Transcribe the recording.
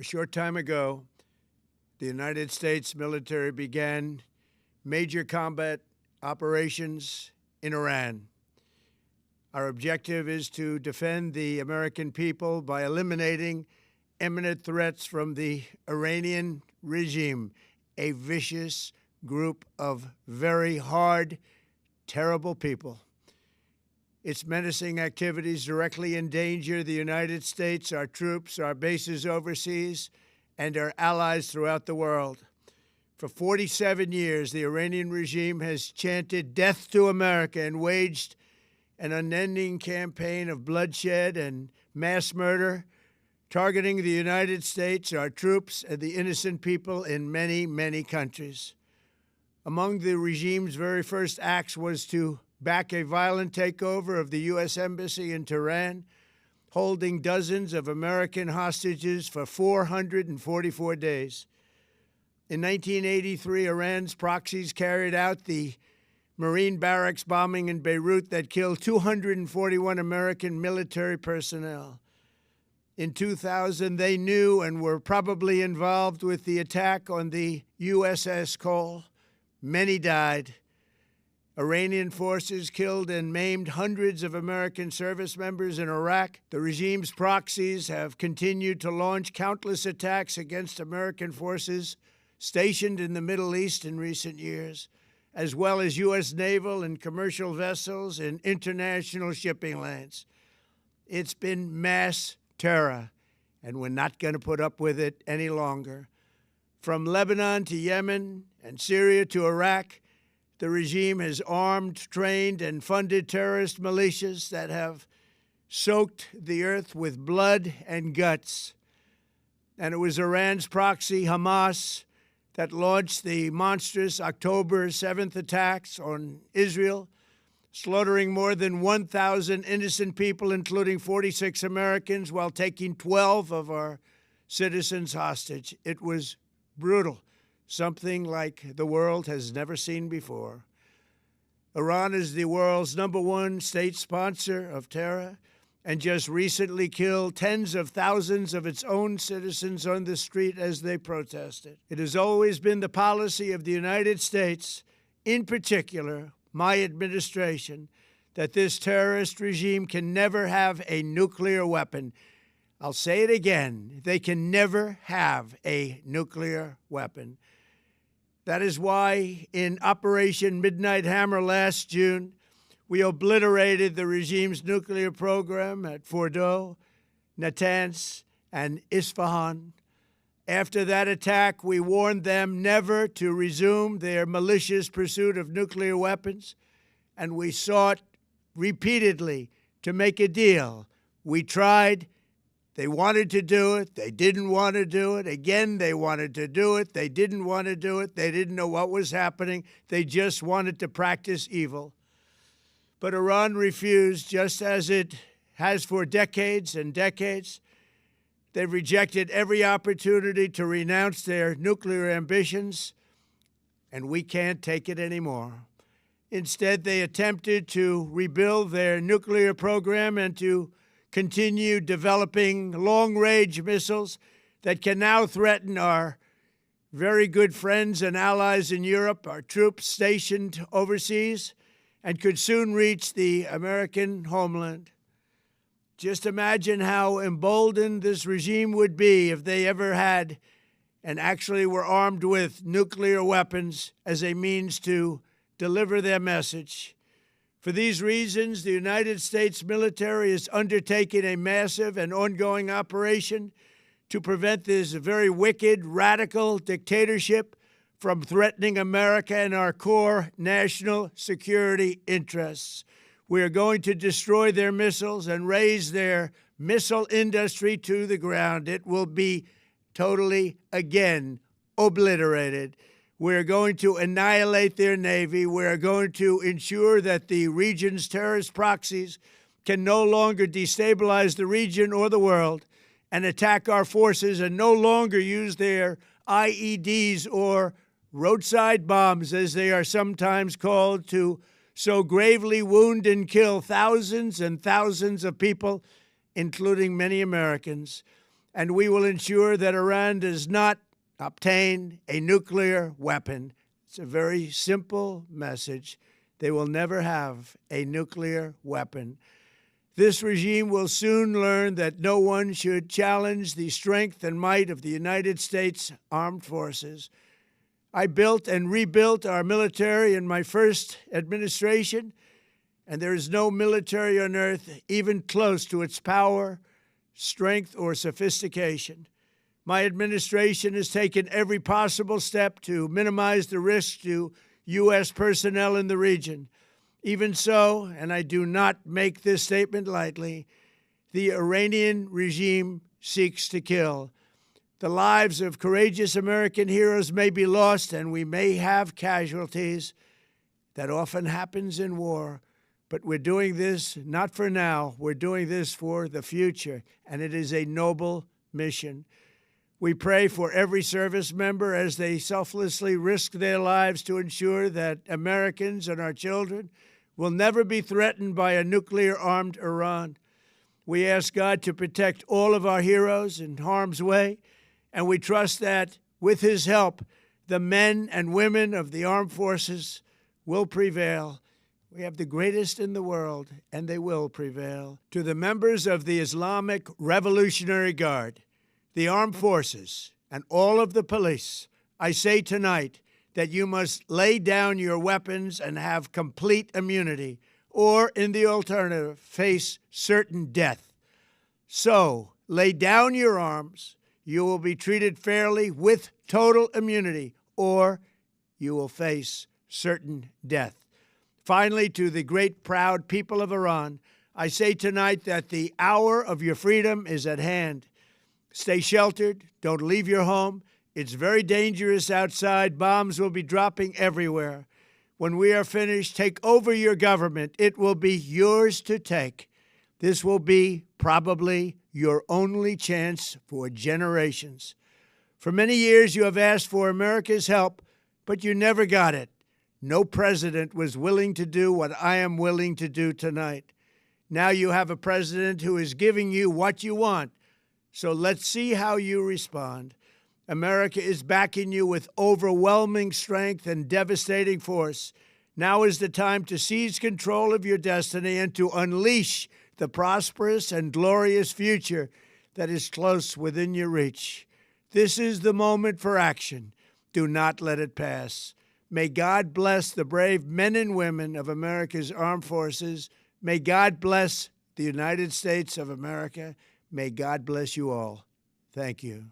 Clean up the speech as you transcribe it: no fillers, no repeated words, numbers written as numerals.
A short time ago, the United States military began major combat operations in Iran. Our objective is to defend the American people by eliminating imminent threats from the Iranian regime, a vicious group of very hard, terrible people. Its menacing activities directly endanger the United States, our troops, our bases overseas, and our allies throughout the world. For 47 years, the Iranian regime has chanted death to America and waged an unending campaign of bloodshed and mass murder, targeting the United States, our troops, and the innocent people in many, many countries. Among the regime's very first acts was to back a violent takeover of the U.S. Embassy in Tehran, holding dozens of American hostages for 444 days. In 1983, Iran's proxies carried out the Marine barracks bombing in Beirut that killed 241 American military personnel. In 2000, they knew and were probably involved with the attack on the USS Cole. Many died. Iranian forces killed and maimed hundreds of American service members in Iraq. The regime's proxies have continued to launch countless attacks against American forces stationed in the Middle East in recent years, as well as U.S. naval and commercial vessels in international shipping lanes. It's been mass terror, and we're not going to put up with it any longer. From Lebanon to Yemen and Syria to Iraq, the regime has armed, trained, and funded terrorist militias that have soaked the earth with blood and guts. And it was Iran's proxy, Hamas, that launched the monstrous October 7th attacks on Israel, slaughtering more than 1,000 innocent people, including 46 Americans, while taking 12 of our citizens hostage. It was brutal, something like the world has never seen before. Iran is the world's #1 state sponsor of terror and just recently killed tens of thousands of its own citizens on the street as they protested. It has always been the policy of the United States, in particular, my administration, that this terrorist regime can never have a nuclear weapon. I'll say it again, they can never have a nuclear weapon. That is why in Operation Midnight Hammer last June, we obliterated the regime's nuclear program at Fordow, Natanz, and Isfahan. After that attack, we warned them never to resume their malicious pursuit of nuclear weapons, and we sought repeatedly to make a deal. We tried. They wanted to do it. They didn't want to do it. Again, they wanted to do it. They didn't want to do it. They didn't know what was happening. They just wanted to practice evil. But Iran refused, just as it has for decades and decades. They've rejected every opportunity to renounce their nuclear ambitions, and we can't take it anymore. Instead, they attempted to rebuild their nuclear program and to continue developing long-range missiles that can now threaten our very good friends and allies in Europe, our troops stationed overseas, and could soon reach the American homeland. Just imagine how emboldened this regime would be if they ever had and actually were armed with nuclear weapons as a means to deliver their message. For these reasons, the United States military is undertaking a massive and ongoing operation to prevent this very wicked, radical dictatorship from threatening America and our core national security interests. We are going to destroy their missiles and raise their missile industry to the ground. It will be totally, again, obliterated. We're going to annihilate their Navy. We're going to ensure that the region's terrorist proxies can no longer destabilize the region or the world and attack our forces and no longer use their IEDs or roadside bombs, as they are sometimes called, to so gravely wound and kill thousands and thousands of people, including many Americans. and we will ensure that Iran does not obtain a nuclear weapon. It's a very simple message. They will never have a nuclear weapon. This regime will soon learn that no one should challenge the strength and might of the United States Armed Forces. I built and rebuilt our military in my first administration, and there is no military on earth even close to its power, strength, or sophistication. My administration has taken every possible step to minimize the risk to U.S. personnel in the region. Even so, and I do not make this statement lightly, the Iranian regime seeks to kill. The lives of courageous American heroes may be lost, and we may have casualties. That often happens in war. But we're doing this not for now. We're doing this for the future, and it is a noble mission. We pray for every service member as they selflessly risk their lives to ensure that Americans and our children will never be threatened by a nuclear-armed Iran. We ask God to protect all of our heroes in harm's way, and we trust that, with His help, the men and women of the armed forces will prevail. We have the greatest in the world, and they will prevail. To the members of the Islamic Revolutionary Guard, the armed forces, and all of the police, I say tonight that you must lay down your weapons and have complete immunity, or, in the alternative, face certain death. So, lay down your arms. You will be treated fairly with total immunity, or you will face certain death. Finally, to the great, proud people of Iran, I say tonight that the hour of your freedom is at hand. Stay sheltered. Don't leave your home. It's very dangerous outside. Bombs will be dropping everywhere. When we are finished, take over your government. It will be yours to take. This will be probably your only chance for generations. For many years, you have asked for America's help, but you never got it. No president was willing to do what I am willing to do tonight. Now you have a president who is giving you what you want. So let's see how you respond. America is backing you with overwhelming strength and devastating force. Now is the time to seize control of your destiny and to unleash the prosperous and glorious future that is close within your reach. This is the moment for action. Do not let it pass. May God bless the brave men and women of America's armed forces. May God bless the United States of America. May God bless you all. Thank you.